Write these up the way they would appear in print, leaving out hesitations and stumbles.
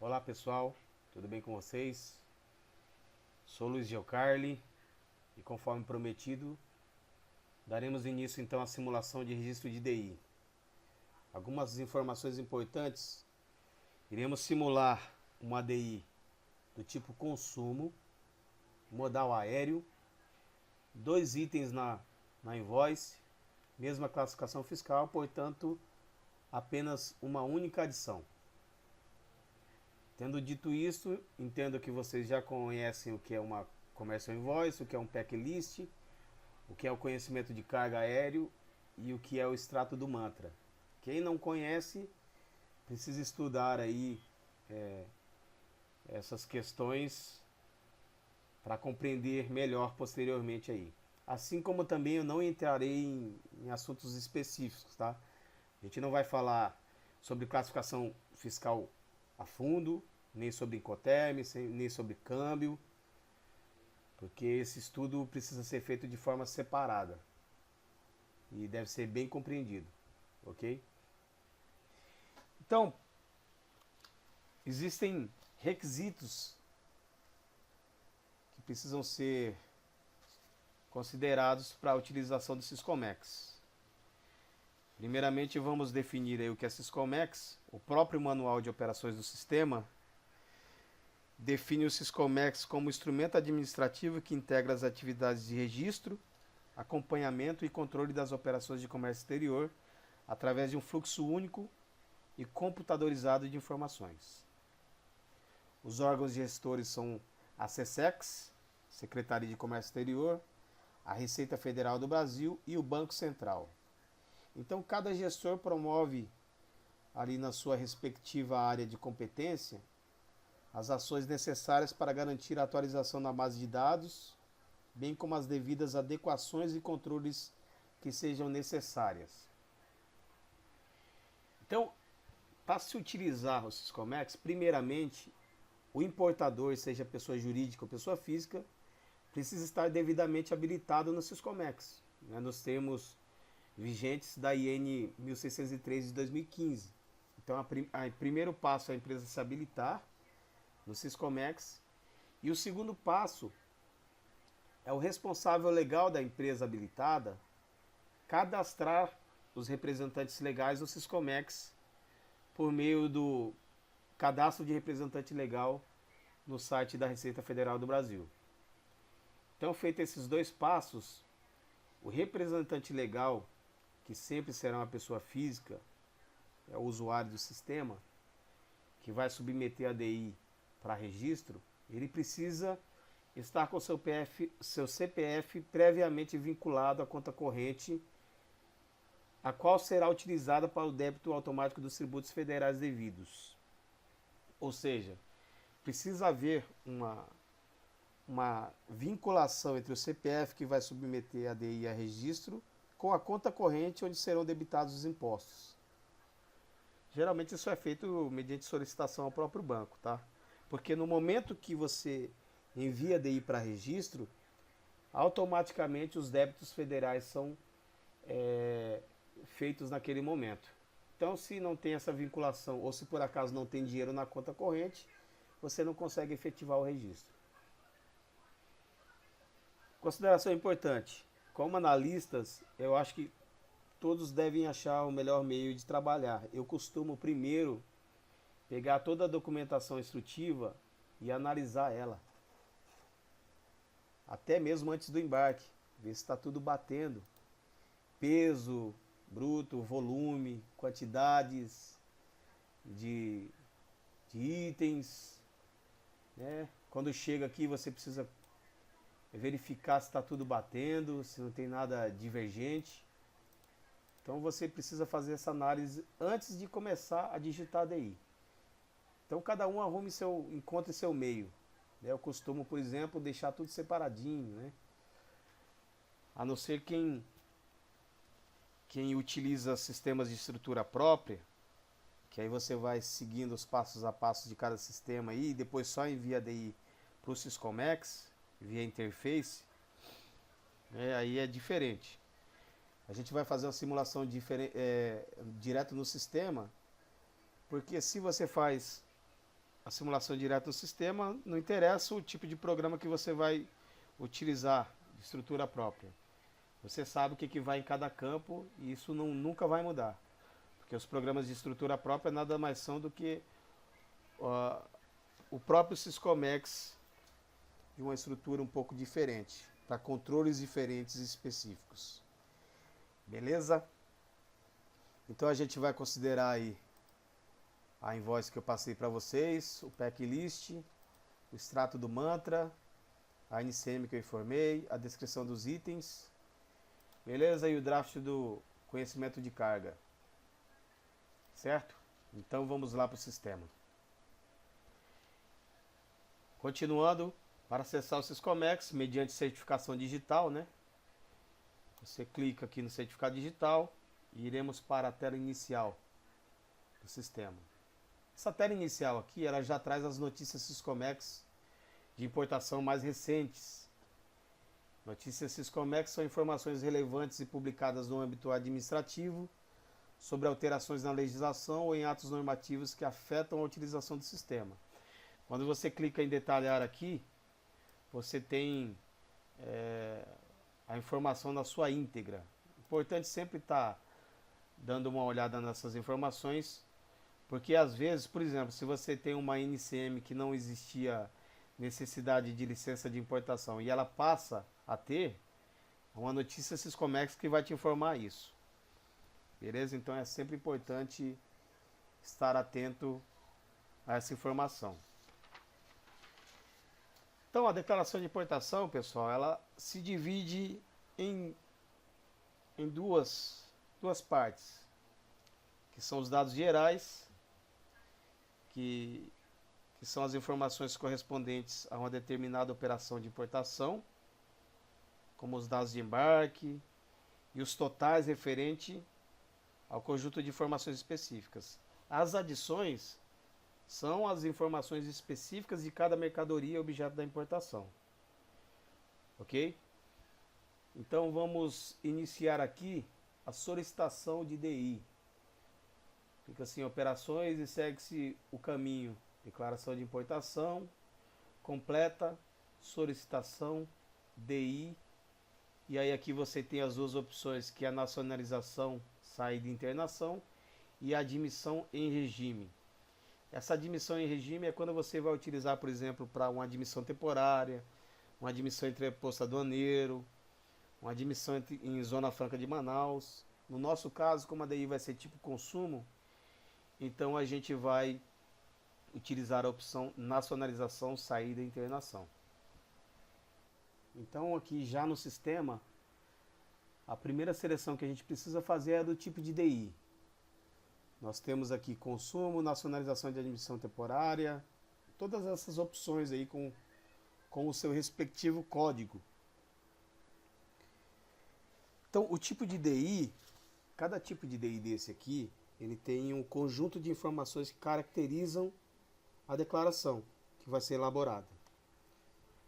Olá pessoal, tudo bem com vocês? Sou Luiz Geocarli e conforme prometido, daremos início então à simulação de registro de DI. Algumas informações importantes: iremos simular uma DI do tipo consumo, modal aéreo, dois itens na invoice, mesma classificação fiscal, portanto, apenas uma única adição. Tendo dito isso, entendo que vocês já conhecem o que é uma commercial invoice, o que é um pack list, o que é o conhecimento de carga aéreo e o que é o extrato do mantra. Quem não conhece, precisa estudar aí essas questões para compreender melhor posteriormente aí. Assim como também eu não entrarei em assuntos específicos, tá? A gente não vai falar sobre classificação fiscal a fundo, nem sobre Incoterm, nem sobre câmbio, porque esse estudo precisa ser feito de forma separada e deve ser bem compreendido, ok? Então, existem requisitos que precisam ser considerados para a utilização do Syscomex. Primeiramente, vamos definir aí o que é Syscomex. O próprio manual de operações do sistema define o Syscomex como instrumento administrativo que integra as atividades de registro, acompanhamento e controle das operações de comércio exterior através de um fluxo único e computadorizado de informações. Os órgãos gestores são a SESEX, Secretaria de Comércio Exterior, a Receita Federal do Brasil e o Banco Central. Então, cada gestor promove ali na sua respectiva área de competência as ações necessárias para garantir a atualização na base de dados, bem como as devidas adequações e controles que sejam necessárias. Então, para se utilizar o Syscomex, primeiramente, o importador, seja pessoa jurídica ou pessoa física, precisa estar devidamente habilitado no Syscomex, nos termos vigentes da IN 1603 de 2015. Então, o primeiro passo é a empresa se habilitar no Syscomex, e o segundo passo é o responsável legal da empresa habilitada cadastrar os representantes legais no Syscomex por meio do cadastro de representante legal no site da Receita Federal do Brasil. Então, feito esses dois passos, o representante legal, que sempre será uma pessoa física, é o usuário do sistema, que vai submeter a DI para registro, ele precisa estar com seu CPF previamente vinculado à conta corrente, a qual será utilizada para o débito automático dos tributos federais devidos. Ou seja, precisa haver uma vinculação entre o CPF que vai submeter a DI a registro com a conta corrente onde serão debitados os impostos. Geralmente isso é feito mediante solicitação ao próprio banco, tá? Porque no momento que você envia a DI para registro, automaticamente os débitos federais são feitos naquele momento. Então, se não tem essa vinculação, ou se por acaso não tem dinheiro na conta corrente, você não consegue efetivar o registro. Consideração importante: como analistas, eu acho que todos devem achar o melhor meio de trabalhar. Eu costumo primeiro pegar toda a documentação instrutiva e analisar ela, até mesmo antes do embarque, ver se está tudo batendo. Peso, bruto, volume, quantidades de itens, né? Quando chega aqui você precisa verificar se está tudo batendo, se não tem nada divergente. Então você precisa fazer essa análise antes de começar a digitar a DI. Então cada um encontre seu meio. Eu costumo, por exemplo, deixar tudo separadinho, né? A não ser quem utiliza sistemas de estrutura própria, que aí você vai seguindo os passos a passos de cada sistema aí, e depois só envia a DI para o Syscomex, via interface, aí é diferente. A gente vai fazer uma simulação direto no sistema, porque se você faz a simulação direta no sistema, não interessa o tipo de programa que você vai utilizar, de estrutura própria. Você sabe o que vai em cada campo e isso nunca vai mudar. Porque os programas de estrutura própria nada mais são do que o próprio Syscomex de uma estrutura um pouco diferente, para controles diferentes e específicos. Beleza? Então a gente vai considerar aí a invoice que eu passei para vocês, o packlist, o extrato do mantra, a NCM que eu informei, a descrição dos itens, beleza? E o draft do conhecimento de carga, certo? Então vamos lá para o sistema. Continuando, para acessar o Syscomex, mediante certificação digital, né? Você clica aqui no certificado digital e iremos para a tela inicial do sistema. Essa tela inicial aqui, ela já traz as notícias Syscomex de importação mais recentes. Notícias Syscomex são informações relevantes e publicadas no âmbito administrativo sobre alterações na legislação ou em atos normativos que afetam a utilização do sistema. Quando você clica em detalhar aqui, você tem a informação na sua íntegra. Importante sempre estar dando uma olhada nessas informações, porque às vezes, por exemplo, se você tem uma NCM que não existia necessidade de licença de importação e ela passa a ter, é uma notícia Syscomex que vai te informar isso. Beleza? Então é sempre importante estar atento a essa informação. Então a declaração de importação, pessoal, ela se divide em duas partes, que são os dados gerais, que são as informações correspondentes a uma determinada operação de importação, como os dados de embarque e os totais referente ao conjunto de informações específicas. As adições são as informações específicas de cada mercadoria objeto da importação. Ok? Então vamos iniciar aqui a solicitação de DI. Fica assim, operações e segue-se o caminho. Declaração de importação, completa, solicitação, DI. E aí aqui você tem as duas opções, que é a nacionalização, saída e internação, e a admissão em regime. Essa admissão em regime é quando você vai utilizar, por exemplo, para uma admissão temporária, uma admissão entre posto aduaneiro, uma admissão em Zona Franca de Manaus. No nosso caso, como a DI vai ser tipo consumo, então a gente vai utilizar a opção nacionalização, saída e internação. Então aqui já no sistema, a primeira seleção que a gente precisa fazer é do tipo de DI. Nós temos aqui consumo, nacionalização de admissão temporária, todas essas opções aí com o seu respectivo código. Então o tipo de DI, cada tipo de DI desse aqui, ele tem um conjunto de informações que caracterizam a declaração que vai ser elaborada.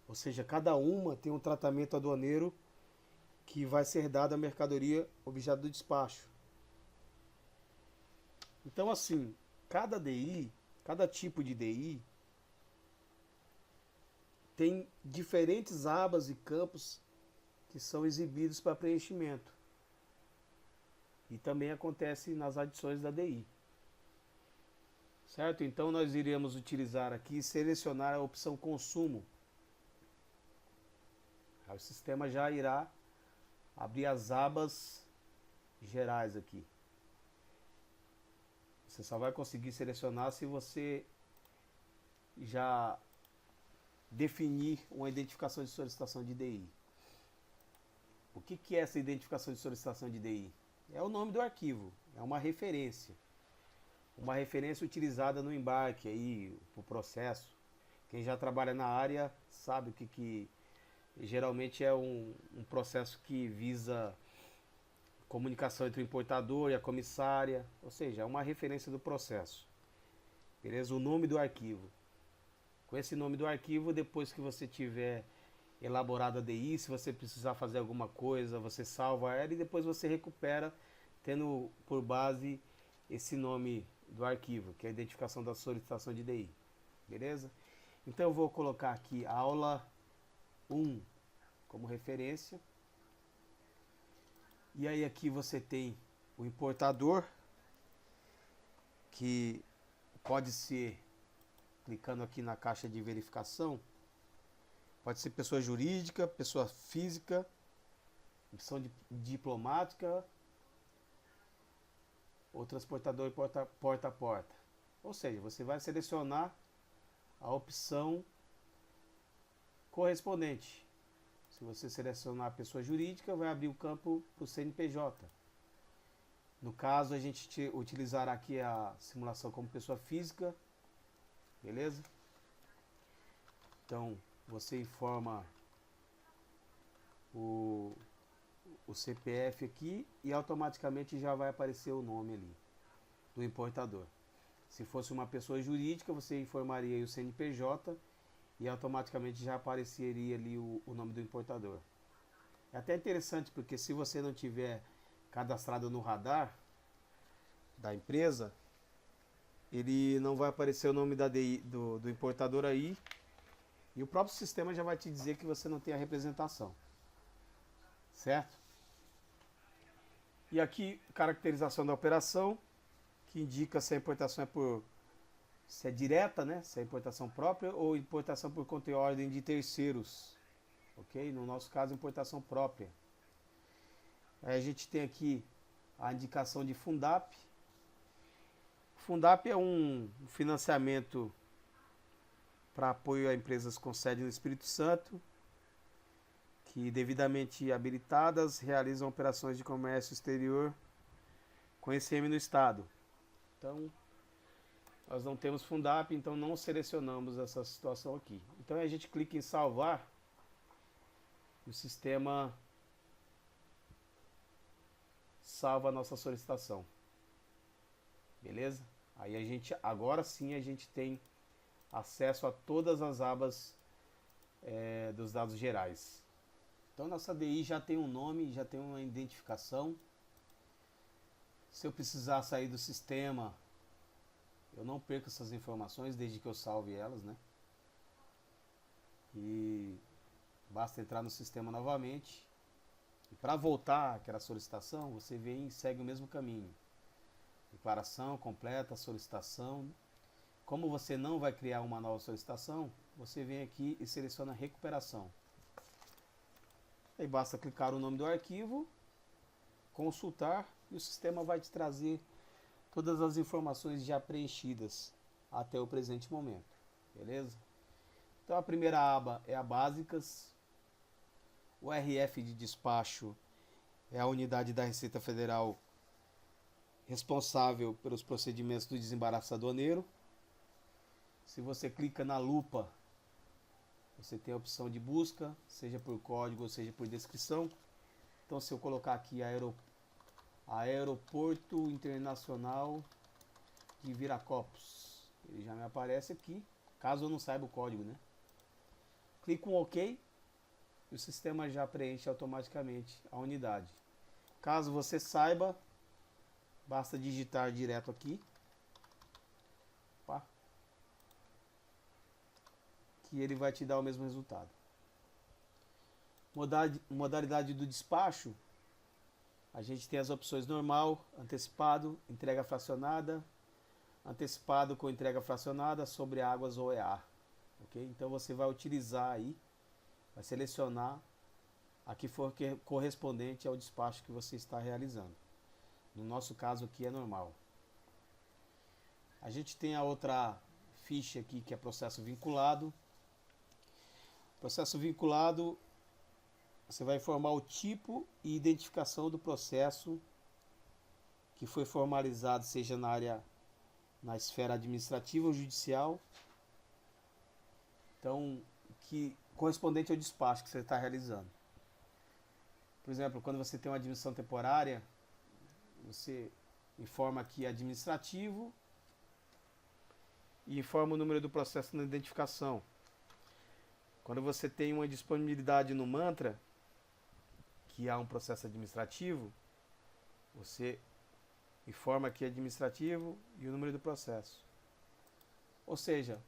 Ou seja, cada uma tem um tratamento aduaneiro que vai ser dado à mercadoria objeto do despacho. Então assim, cada DI, cada tipo de DI tem diferentes abas e campos que são exibidos para preenchimento. E também acontece nas adições da DI. Certo? Então nós iremos utilizar aqui e selecionar a opção consumo. Aí o sistema já irá abrir as abas gerais aqui. Você só vai conseguir selecionar se você já definir uma identificação de solicitação de DI. O que é essa identificação de solicitação de DI? É o nome do arquivo, é uma referência. Uma referência utilizada no embarque, aí, o processo. Quem já trabalha na área sabe que geralmente é um processo que visa comunicação entre o importador e a comissária, ou seja, é uma referência do processo. Beleza? O nome do arquivo. Com esse nome do arquivo, depois que você tiver elaborado a DI, se você precisar fazer alguma coisa, você salva ela e depois você recupera, tendo por base esse nome do arquivo, que é a identificação da solicitação de DI. beleza? Então eu vou colocar aqui aula 1 como referência. E aí aqui você tem o importador, que pode ser, clicando aqui na caixa de verificação, pode ser pessoa jurídica, pessoa física, opção diplomática, ou transportador porta a porta. Ou seja, você vai selecionar a opção correspondente. Se você selecionar a pessoa jurídica, vai abrir o campo para o CNPJ. No caso, a gente utilizará aqui a simulação como pessoa física, beleza? Então, você informa o CPF aqui e automaticamente já vai aparecer o nome ali do importador. Se fosse uma pessoa jurídica, você informaria o CNPJ e automaticamente já apareceria ali o nome do importador. É até interessante porque se você não tiver cadastrado no radar da empresa, ele não vai aparecer o nome da DI, do importador aí, e o próprio sistema já vai te dizer que você não tem a representação, certo? E aqui, caracterização da operação, que indica se a importação se é direta, né? Se é importação própria ou importação por conta e ordem de terceiros, ok? No nosso caso, importação própria. Aí a gente tem aqui a indicação de Fundap. Fundap é um financiamento para apoio a empresas com sede no Espírito Santo, que devidamente habilitadas realizam operações de comércio exterior com ICM no estado. Então, nós não temos Fundap, então não selecionamos essa situação aqui. Então a gente clica em salvar, o sistema salva a nossa solicitação. Beleza? Aí a gente, agora sim a gente tem acesso a todas as abas dos dados gerais. Então nossa DI já tem um nome, já tem uma identificação. Se eu precisar sair do sistema, eu não perco essas informações desde que eu salve elas, né? E basta entrar no sistema novamente. E para voltar àquela solicitação, você vem e segue o mesmo caminho. Declaração completa, solicitação. Como você não vai criar uma nova solicitação, você vem aqui e seleciona recuperação. Aí basta clicar o nome do arquivo, consultar e o sistema vai te trazer todas as informações já preenchidas até o presente momento, beleza? Então a primeira aba é a básicas, o RF de despacho é a unidade da Receita Federal responsável pelos procedimentos do desembaraço aduaneiro. Se você clica na lupa, você tem a opção de busca, seja por código ou seja por descrição. Então se eu colocar aqui Aeroporto Internacional de Viracopos, ele já me aparece aqui, caso eu não saiba o código, né? Clico em OK e o sistema já preenche automaticamente a unidade. Caso você saiba, basta digitar direto aqui. Opa, que ele vai te dar o mesmo resultado. Modalidade do despacho, a gente tem as opções normal, antecipado, entrega fracionada, antecipado com entrega fracionada, sobre águas ou EA. Okay? Então você vai utilizar aí, vai selecionar a que for correspondente ao despacho que você está realizando. No nosso caso aqui é normal. A gente tem a outra ficha aqui que é processo vinculado. Processo vinculado, você vai informar o tipo e identificação do processo que foi formalizado, seja na esfera administrativa ou judicial. Então, que correspondente ao despacho que você está realizando. Por exemplo, quando você tem uma admissão temporária, você informa aqui administrativo e informa o número do processo na identificação. Quando você tem uma disponibilidade no Mantra, que há um processo administrativo, você informa aqui administrativo e o número do processo. Ou seja,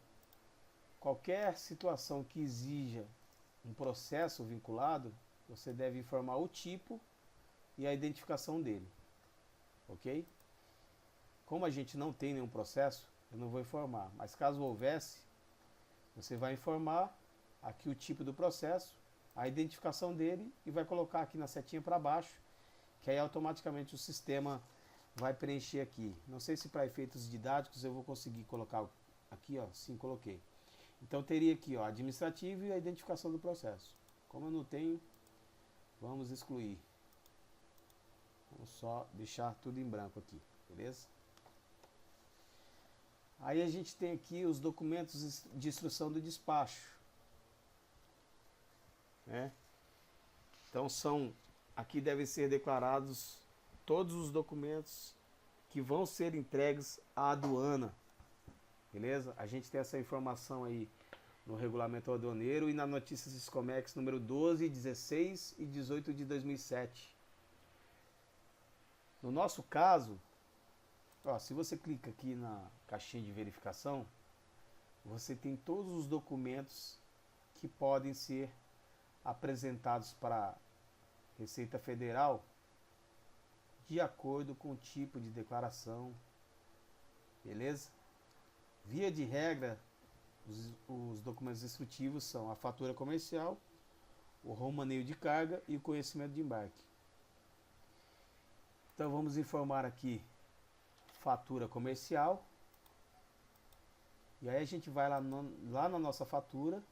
qualquer situação que exija um processo vinculado, você deve informar o tipo e a identificação dele, ok? Como a gente não tem nenhum processo, eu não vou informar, mas caso houvesse, você vai informar aqui o tipo do processo, a identificação dele e vai colocar aqui na setinha para baixo, que aí automaticamente o sistema vai preencher aqui. Não sei se para efeitos didáticos eu vou conseguir colocar aqui, ó, sim, coloquei. Então teria aqui, ó, administrativo e a identificação do processo. Como eu não tenho, vamos excluir. Vamos só deixar tudo em branco aqui, beleza? Aí a gente tem aqui os documentos de instrução do despacho, né? Então aqui devem ser declarados todos os documentos que vão ser entregues à aduana, beleza? A gente tem essa informação aí no regulamento aduaneiro e na notícia Siscomex número 12, 16 e 18 de 2007. No nosso caso, ó, se você clica aqui na caixinha de verificação, você tem todos os documentos que podem ser apresentados para a Receita Federal de acordo com o tipo de declaração, beleza? Via de regra, os documentos instrutivos são a fatura comercial, o romaneio de carga e o conhecimento de embarque. Então vamos informar aqui fatura comercial. E aí a gente vai lá na nossa fatura.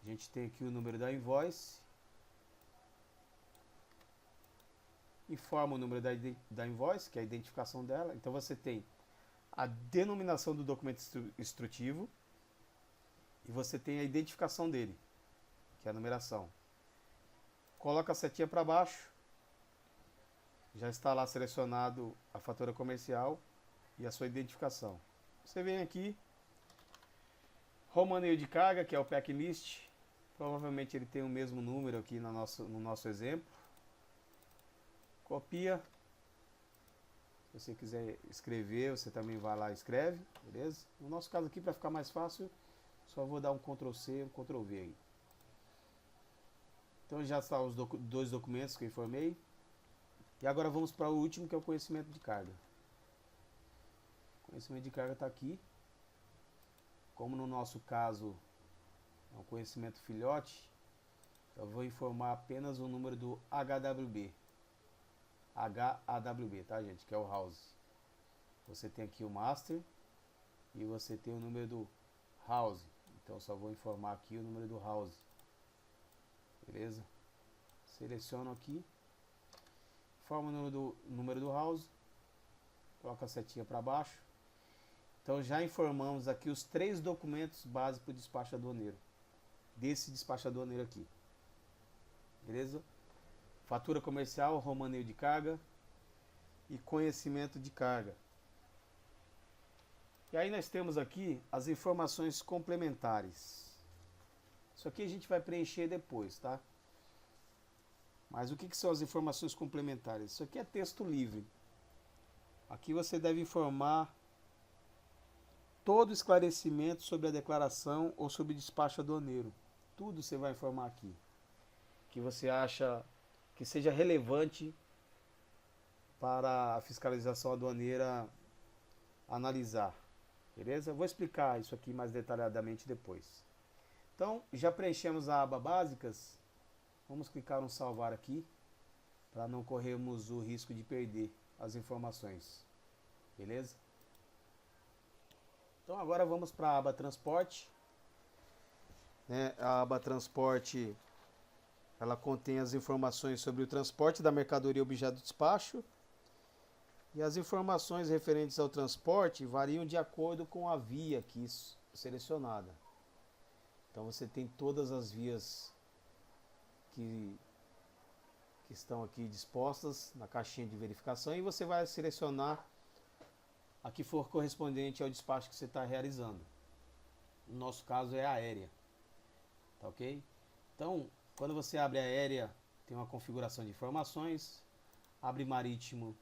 A gente tem aqui o número da invoice. Informa o número da invoice, que é a identificação dela. Então você tem a denominação do documento instrutivo e você tem a identificação dele, que é a numeração. Coloca a setinha para baixo. Já está lá selecionado a fatura comercial e a sua identificação. Você vem aqui, romaneio de carga, que é o pack list. Provavelmente ele tem o mesmo número aqui no nosso exemplo. Copia. Se você quiser escrever, você também vai lá e escreve, beleza? No nosso caso aqui, para ficar mais fácil, só vou dar um Ctrl C, um Ctrl V aí. Então já estão os dois documentos que eu informei. E agora vamos para o último, que é o conhecimento de carga. O conhecimento de carga está aqui. Como no nosso caso é um conhecimento filhote, eu vou informar apenas o número do HWB. HAWB, tá, gente? Que é o house. Você tem aqui o master e você tem o número do house. Então só vou informar aqui o número do house. Beleza? Seleciono aqui. Informa o número do house. Coloca a setinha para baixo. Então já informamos aqui os 3 documentos básicos do despacho aduaneiro. Desse despacho aduaneiro aqui. Beleza? Fatura comercial, romaneio de carga e conhecimento de carga. E aí nós temos aqui as informações complementares. Isso aqui a gente vai preencher depois, tá? Mas o que são as informações complementares? Isso aqui é texto livre. Aqui você deve informar todo esclarecimento sobre a declaração ou sobre o despacho aduaneiro. Tudo você vai informar aqui. Que você acha que seja relevante para a fiscalização aduaneira analisar. Beleza? Eu vou explicar isso aqui mais detalhadamente depois. Então, já preenchemos a aba básicas. Vamos clicar no salvar aqui, para não corrermos o risco de perder as informações. Beleza? Então agora vamos para a aba transporte. A aba transporte, ela contém as informações sobre o transporte da mercadoria objeto de despacho. E as informações referentes ao transporte variam de acordo com a via aqui selecionada. Então você tem todas as vias que estão aqui dispostas na caixinha de verificação e você vai selecionar a que for correspondente ao despacho que você está realizando. No nosso caso é a aérea. Tá ok? Então, quando você abre a aérea, tem uma configuração de informações. Abre marítimo,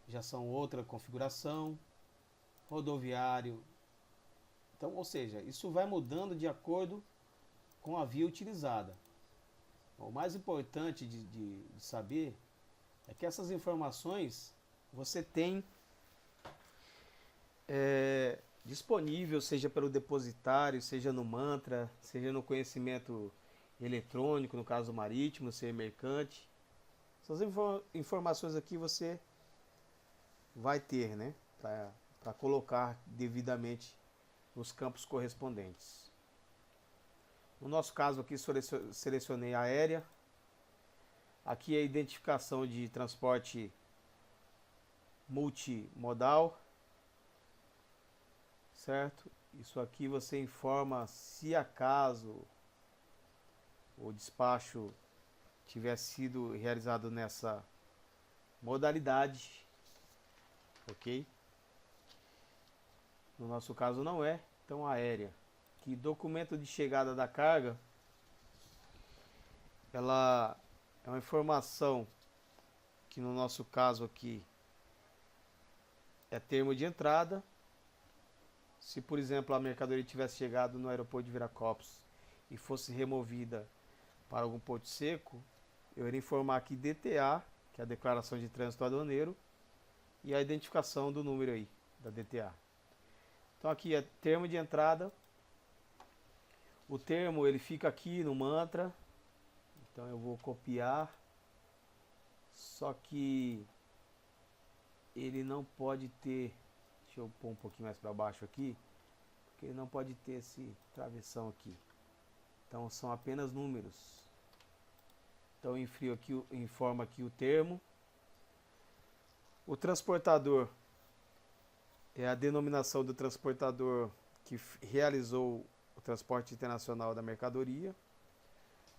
já são outra configuração. Rodoviário Então, ou seja, isso vai mudando de acordo com a via utilizada. O mais importante de saber é que essas informações você tem disponível, seja pelo depositário, seja no mantra, seja no conhecimento eletrônico, no caso marítimo, ser mercante. Essas informações aqui você vai ter, né, para colocar devidamente nos campos correspondentes. No nosso caso aqui selecionei a aérea. Aqui é a identificação de transporte multimodal, certo? Isso aqui você informa se acaso o despacho tiver sido realizado nessa modalidade, ok? No nosso caso não é, então aérea. Que documento de chegada da carga, ela é uma informação que no nosso caso aqui é termo de entrada. Se, por exemplo, a mercadoria tivesse chegado no aeroporto de Viracopos e fosse removida para algum porto seco, eu iria informar aqui DTA, que é a Declaração de Trânsito Aduaneiro, e a identificação do número aí, da DTA. Então aqui é termo de entrada. O termo ele fica aqui no mantra, então eu vou copiar, só que ele não pode ter, deixa eu pôr um pouquinho mais para baixo aqui, porque ele não pode ter esse travessão aqui, então são apenas números. Então eu informo aqui o termo. O transportador é a denominação do transportador que realizou o transporte internacional da mercadoria.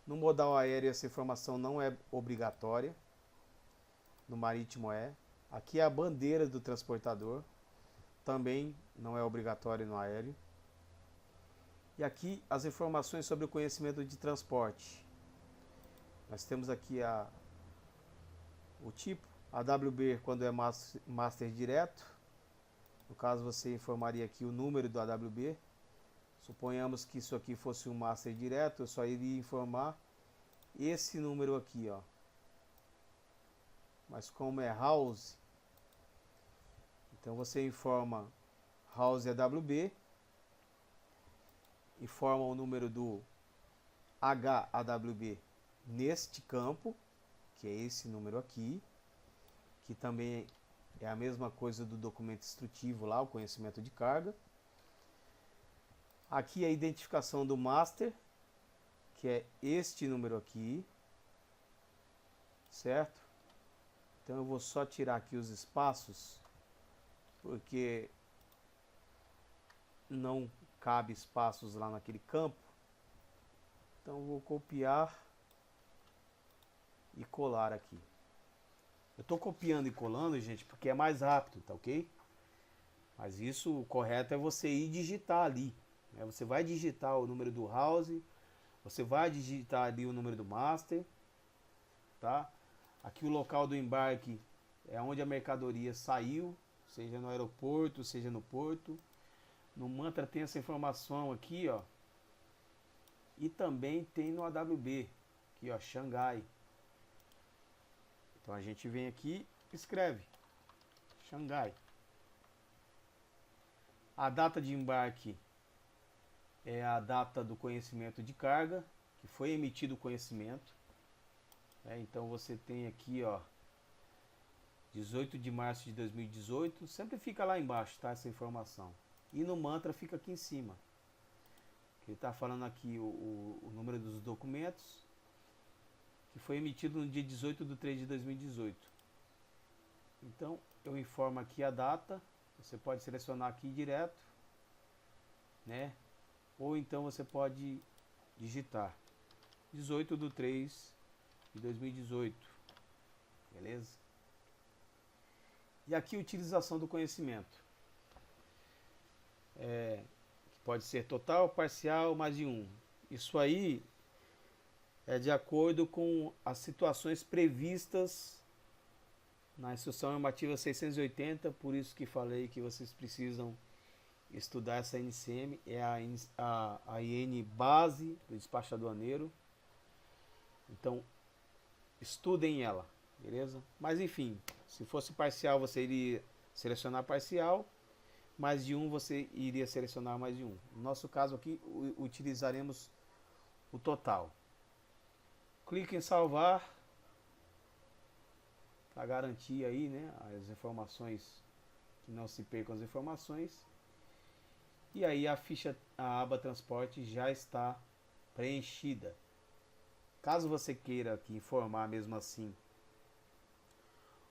No modal aéreo essa informação não é obrigatória, no marítimo é. Aqui é a bandeira do transportador, também não é obrigatório no aéreo. E aqui as informações sobre o conhecimento de transporte. Nós temos aqui o tipo, AWB quando é master direto. No caso você informaria aqui o número do AWB. Suponhamos que isso aqui fosse um master direto, eu só iria informar esse número aqui, ó. Mas como é house, então você informa house AWB, informa o número do HAWB neste campo, que é esse número aqui, que também é a mesma coisa do documento instrutivo lá, o conhecimento de carga. Aqui é a identificação do master, que é este número aqui, certo? Então eu vou só tirar aqui os espaços, porque não cabe espaços lá naquele campo. Então eu vou copiar e colar aqui. Eu estou copiando e colando, gente, porque é mais rápido, tá ok? Mas isso, o correto é você ir digitar ali. Você vai digitar o número do house, você vai digitar ali o número do master, tá? Aqui o local do embarque é onde a mercadoria saiu, seja no aeroporto, seja no porto. No mantra tem essa informação aqui, ó. E também tem no AWB, aqui ó, Xangai. Então a gente vem aqui e escreve Xangai. A data de embarque é a data do conhecimento de carga, que foi emitido o conhecimento. Então você tem aqui, ó, 18 de março de 2018, sempre fica lá embaixo, tá, essa informação. E no mantra fica aqui em cima. Ele está falando aqui o número dos documentos, que foi emitido no dia 18 de 3 de 2018. Então eu informo aqui a data, você pode selecionar aqui direto, né? Ou então você pode digitar 18 de 3 de 2018, beleza? E aqui utilização do conhecimento, que pode ser total, parcial, mais de um. Isso aí é de acordo com as situações previstas na Instrução Normativa 680, por isso que falei que vocês precisam estudar essa NCM, é a IN base do despacho aduaneiro. Então, estudem ela, beleza? Mas enfim, se fosse parcial, você iria selecionar parcial, mais de um você iria selecionar mais de um. No nosso caso aqui, utilizaremos o total. Clique em salvar, para garantir aí, né, as informações, que não se percam as informações. E aí a aba transporte já está preenchida. Caso você queira aqui informar mesmo assim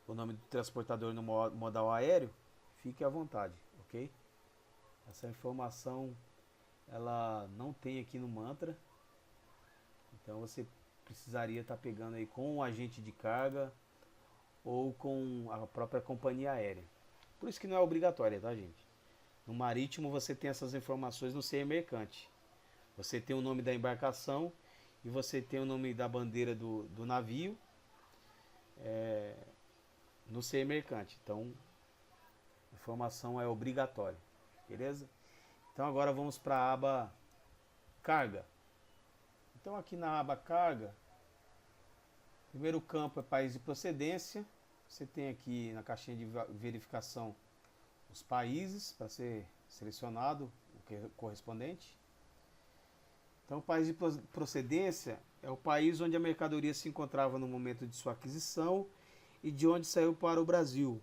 o nome do transportador no modal aéreo, fique à vontade, ok? Essa informação ela não tem aqui no Mantra, então você precisaria estar pegando aí com um agente de carga ou com a própria companhia aérea. Por isso que não é obrigatória, tá, gente? No marítimo você tem essas informações no CE Mercante. Você tem o nome da embarcação e você tem o nome da bandeira do navio no CE Mercante. Então, a informação é obrigatória, beleza? Então agora vamos para a aba carga. Então aqui na aba carga, primeiro campo é país de procedência. Você tem aqui na caixinha de verificação os países para ser selecionado o correspondente. Então, o país de procedência é o país onde a mercadoria se encontrava no momento de sua aquisição e de onde saiu para o Brasil,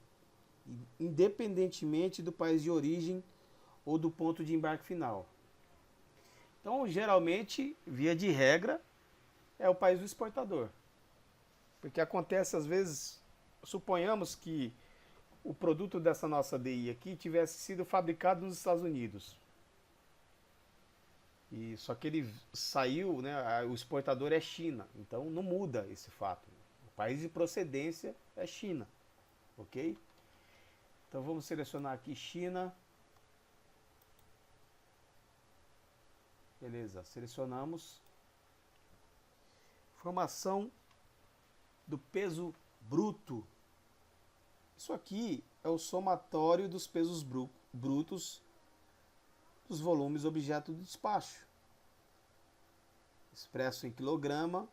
independentemente do país de origem ou do ponto de embarque final. Então, geralmente, via de regra, é o país do exportador. Porque acontece às vezes, suponhamos que o produto dessa nossa DI aqui tivesse sido fabricado nos Estados Unidos. E só que ele saiu, né, o exportador é China, então não muda esse fato. O país de procedência é China, ok? Então vamos selecionar aqui China. Beleza, selecionamos. Informação do peso bruto. Isso aqui é o somatório dos pesos brutos dos volumes objeto do despacho, expresso em quilograma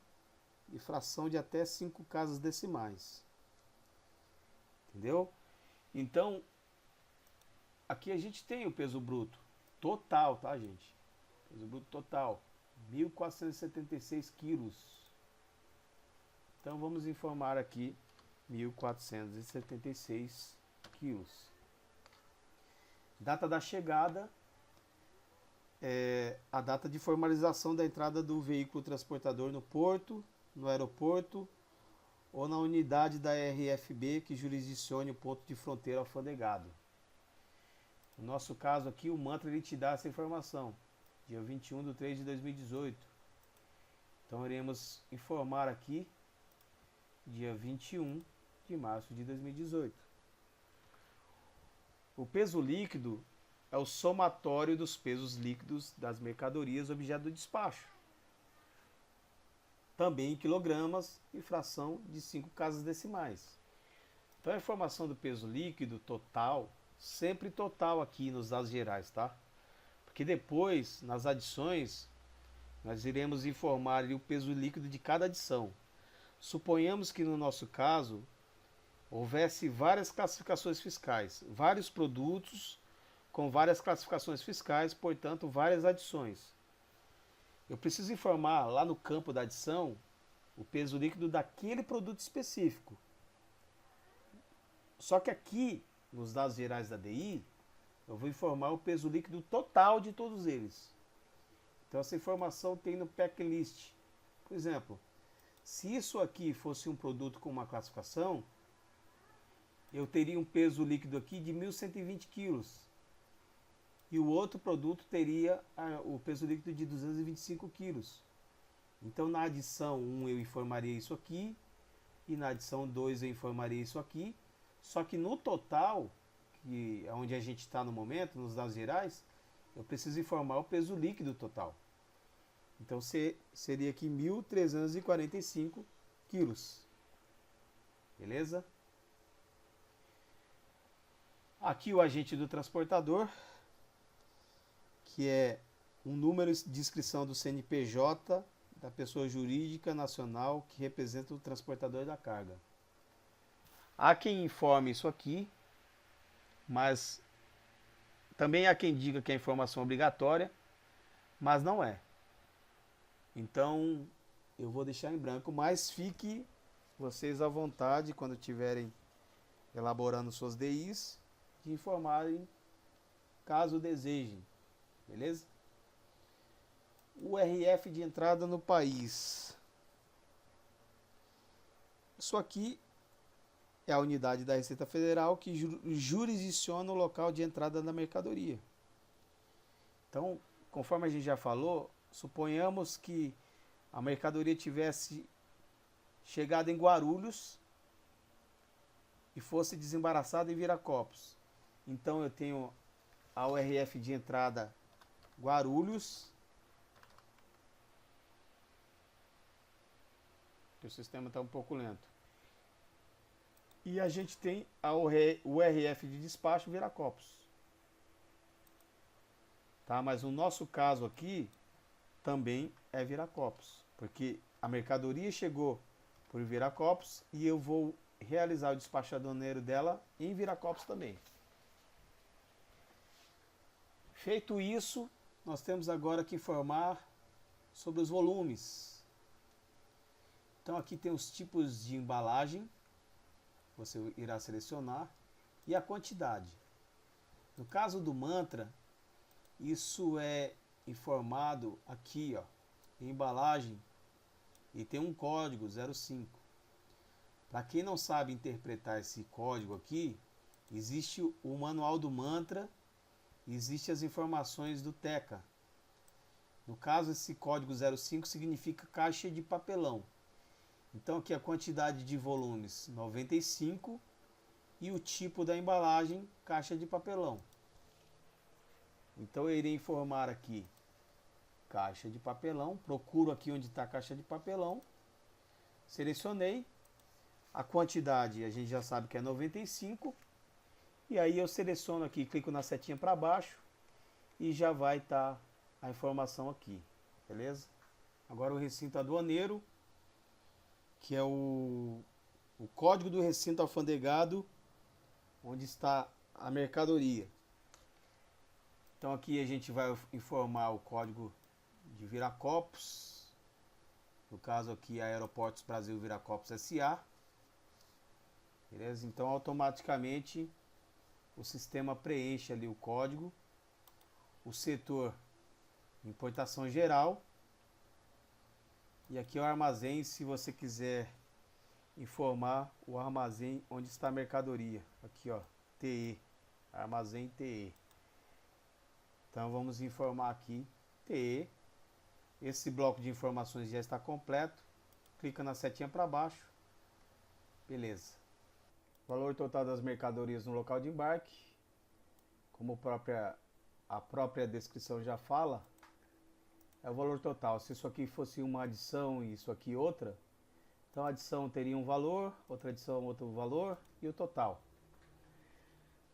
e fração de até 5 casas decimais. Entendeu? Então, aqui a gente tem o peso bruto total, tá, gente? Peso bruto total, 1.476 quilos. Então, vamos informar aqui 1.476 quilos. Data da chegada é a data de formalização da entrada do veículo transportador no porto, no aeroporto ou na unidade da RFB que jurisdicione o ponto de fronteira alfandegado. No nosso caso aqui, o Mantra ele te dá essa informação, dia 21/3/2018. Então iremos informar aqui, dia 21 de março de 2018. O peso líquido é o somatório dos pesos líquidos das mercadorias objeto do despacho. Também em quilogramas e fração de 5 casas decimais. Então a informação do peso líquido total, sempre total aqui nos dados gerais, tá? Porque depois, nas adições, nós iremos informar ali o peso líquido de cada adição. Suponhamos que no nosso caso, houvesse várias classificações fiscais, vários produtos com várias classificações fiscais, portanto, várias adições. Eu preciso informar lá no campo da adição o peso líquido daquele produto específico. Só que aqui, nos dados gerais da DI, eu vou informar o peso líquido total de todos eles. Então essa informação tem no packlist. Por exemplo, se isso aqui fosse um produto com uma classificação, eu teria um peso líquido aqui de 1.120 quilos. E o outro produto teria o peso líquido de 225 quilos. Então na adição 1 eu informaria isso aqui, e na adição 2 eu informaria isso aqui. Só que no total, que é onde a gente está no momento, nos dados gerais, eu preciso informar o peso líquido total. Então seria aqui 1.345 quilos. Beleza? Aqui o agente do transportador. que é um número de inscrição do CNPJ da pessoa jurídica nacional que representa o transportador da carga. Há quem informe isso aqui, mas também há quem diga que é informação obrigatória, mas não é. Então, eu vou deixar em branco, mas fique vocês à vontade quando estiverem elaborando suas DIs, de informarem caso desejem, beleza? O RF de entrada no país. Isso aqui é a unidade da Receita Federal que jurisdiciona o local de entrada da mercadoria. Então, conforme a gente já falou, suponhamos que a mercadoria tivesse chegado em Guarulhos e fosse desembaraçada em Viracopos. Então eu tenho a URF de entrada Guarulhos. O sistema está um pouco lento. E a gente tem a URF de despacho Viracopos. Tá? Mas no nosso caso aqui também é Viracopos, porque a mercadoria chegou por Viracopos e eu vou realizar o despacho aduaneiro dela em Viracopos também. Feito isso, nós temos agora que informar sobre os volumes. Então aqui tem os tipos de embalagem, você irá selecionar, e a quantidade. No caso do mantra, isso é informado aqui, ó, em embalagem, e tem um código 05. Para quem não sabe interpretar esse código aqui, existe o manual do mantra, existem as informações do TECA. No caso, esse código 05 significa caixa de papelão. Então aqui a quantidade de volumes 95 e o tipo da embalagem caixa de papelão. Então eu irei informar aqui caixa de papelão, procuro aqui onde está a caixa de papelão, selecionei, a quantidade a gente já sabe que é 95, e aí eu seleciono aqui, clico na setinha para baixo e já vai estar a informação aqui, beleza? Agora o recinto aduaneiro, que é o código do recinto alfandegado, onde está a mercadoria. Então aqui a gente vai informar o código de Viracopos, no caso aqui Aeroportos Brasil Viracopos S.A. Beleza? Então automaticamente o sistema preenche ali o código, o setor importação geral, e aqui é o armazém, se você quiser informar o armazém onde está a mercadoria. Aqui ó, TE, armazém TE. Então vamos informar aqui TE. Esse bloco de informações já está completo. Clica na setinha para baixo. Beleza. Valor total das mercadorias no local de embarque. Como a própria descrição já fala, é o valor total. Se isso aqui fosse uma adição e isso aqui outra, então a adição teria um valor, outra adição outro valor e o total.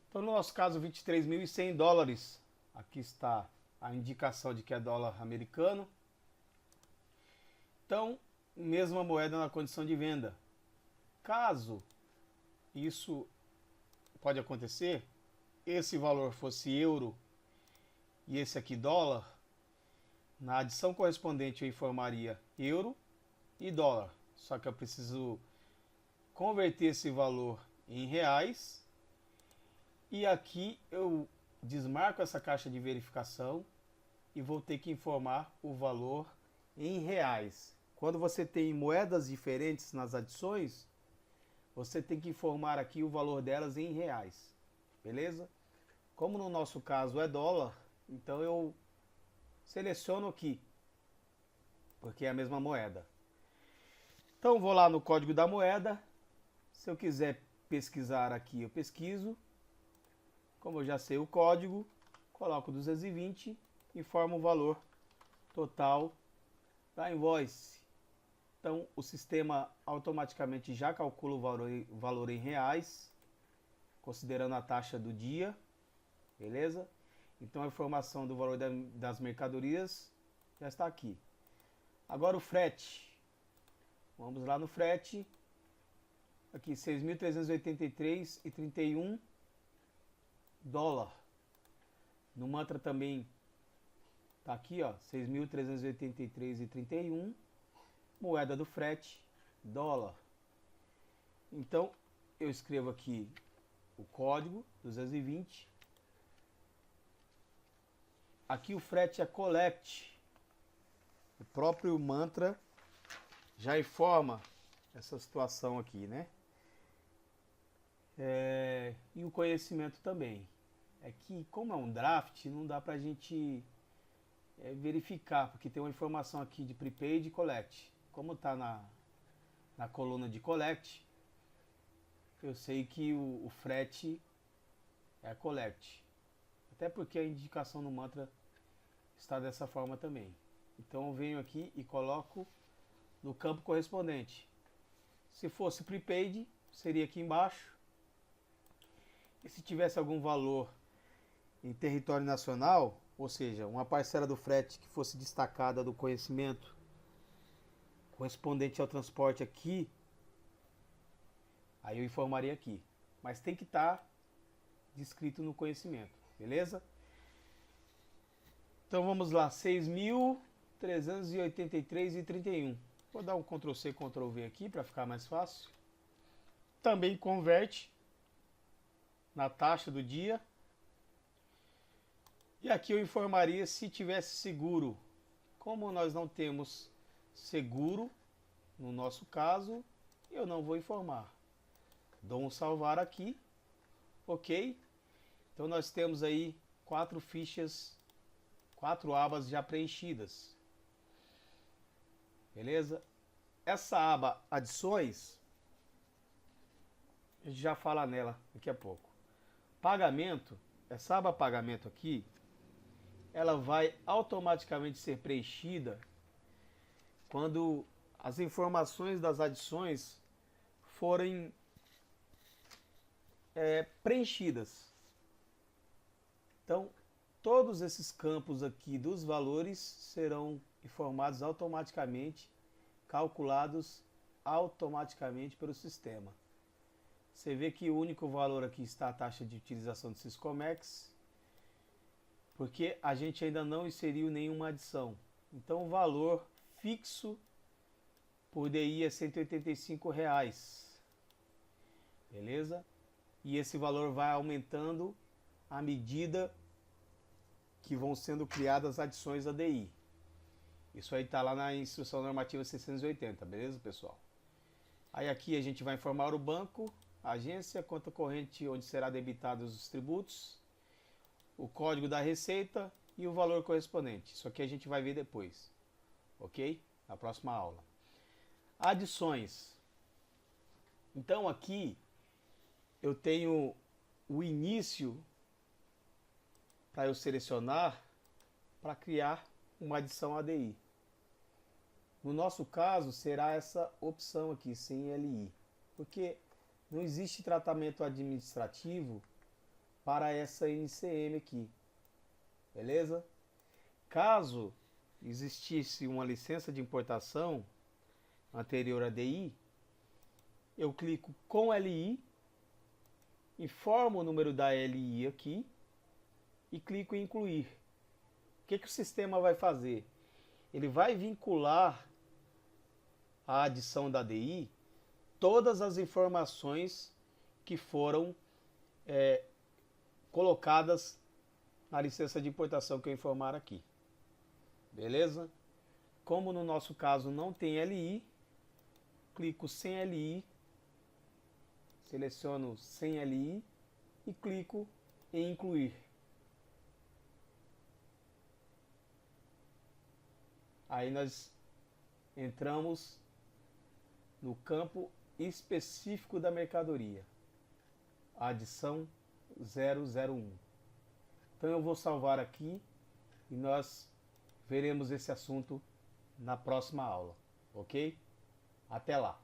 Então no nosso caso 23.100 dólares, aqui está a indicação de que é dólar americano. Então, mesma moeda na condição de venda. Caso isso pode acontecer, esse valor fosse euro e esse aqui dólar, na adição correspondente eu informaria euro e dólar. Só que eu preciso converter esse valor em reais. E aqui eu desmarco essa caixa de verificação e vou ter que informar o valor em reais. Quando você tem moedas diferentes nas adições, você tem que informar aqui o valor delas em reais. Beleza? Como no nosso caso é dólar, então eu seleciono aqui, porque é a mesma moeda. Então vou lá no código da moeda. Se eu quiser pesquisar aqui, eu pesquiso. Como eu já sei o código, coloco 220 e informo o valor total da invoice. Então o sistema automaticamente já calcula o valor em reais, considerando a taxa do dia, beleza? Então a informação do valor das mercadorias já está aqui. Agora o frete. Vamos lá no frete. Aqui, 6.383,31 dólar. No mantra também tá aqui, ó, 6.383,31. Moeda do frete, dólar. Então, eu escrevo aqui o código 220. Aqui o frete é collect. O próprio mantra já informa essa situação aqui, né? E o conhecimento também. É que, como é um draft, não dá pra gente verificar, porque tem uma informação aqui de prepaid e collect. Como tá na coluna de collect, eu sei que o frete é collect. Até porque a indicação no mantra está dessa forma também. Então eu venho aqui e coloco no campo correspondente. Se fosse prepaid, seria aqui embaixo. E se tivesse algum valor em território nacional, ou seja, uma parcela do frete que fosse destacada do conhecimento correspondente ao transporte aqui, aí eu informaria aqui. Mas tem que estar descrito no conhecimento, beleza? Então vamos lá, 6.383,31. Vou dar um Ctrl C, Ctrl V aqui para ficar mais fácil. Também converte na taxa do dia. E aqui eu informaria se tivesse seguro. Como nós não temos seguro, no nosso caso, eu não vou informar. Dou um salvar aqui. Ok. Então nós temos aí 4 fichas, 4 abas já preenchidas. Beleza? Essa aba adições, a gente já fala nela daqui a pouco. Pagamento, essa aba pagamento aqui, ela vai automaticamente ser preenchida quando as informações das adições forem preenchidas. Então, todos esses campos aqui dos valores serão informados automaticamente, calculados automaticamente pelo sistema. Você vê que o único valor aqui está a taxa de utilização do Syscomex, porque a gente ainda não inseriu nenhuma adição. Então o valor fixo por DI é R$ 185. Beleza? E esse valor vai aumentando à medida que vão sendo criadas adições a DI. Isso aí está lá na instrução normativa 680, beleza, pessoal? Aí aqui a gente vai informar o banco, a agência, conta corrente onde será debitados os tributos, o código da receita e o valor correspondente. Isso aqui a gente vai ver depois, ok? Na próxima aula. Adições. Então aqui eu tenho o início para eu selecionar para criar uma adição ADI. No nosso caso será essa opção aqui, sem LI, porque não existe tratamento administrativo para essa NCM aqui, beleza? Caso existisse uma licença de importação anterior a DI, eu clico com LI, informo o número da LI aqui e clico em incluir. O que o sistema vai fazer? Ele vai vincular a adição da DI todas as informações que foram colocadas na licença de importação que eu informar aqui. Beleza? Como no nosso caso não tem LI, clico sem LI, seleciono sem LI e clico em incluir. Aí nós entramos no campo específico da mercadoria, adição 001. Então eu vou salvar aqui e nós veremos esse assunto na próxima aula, ok? Até lá!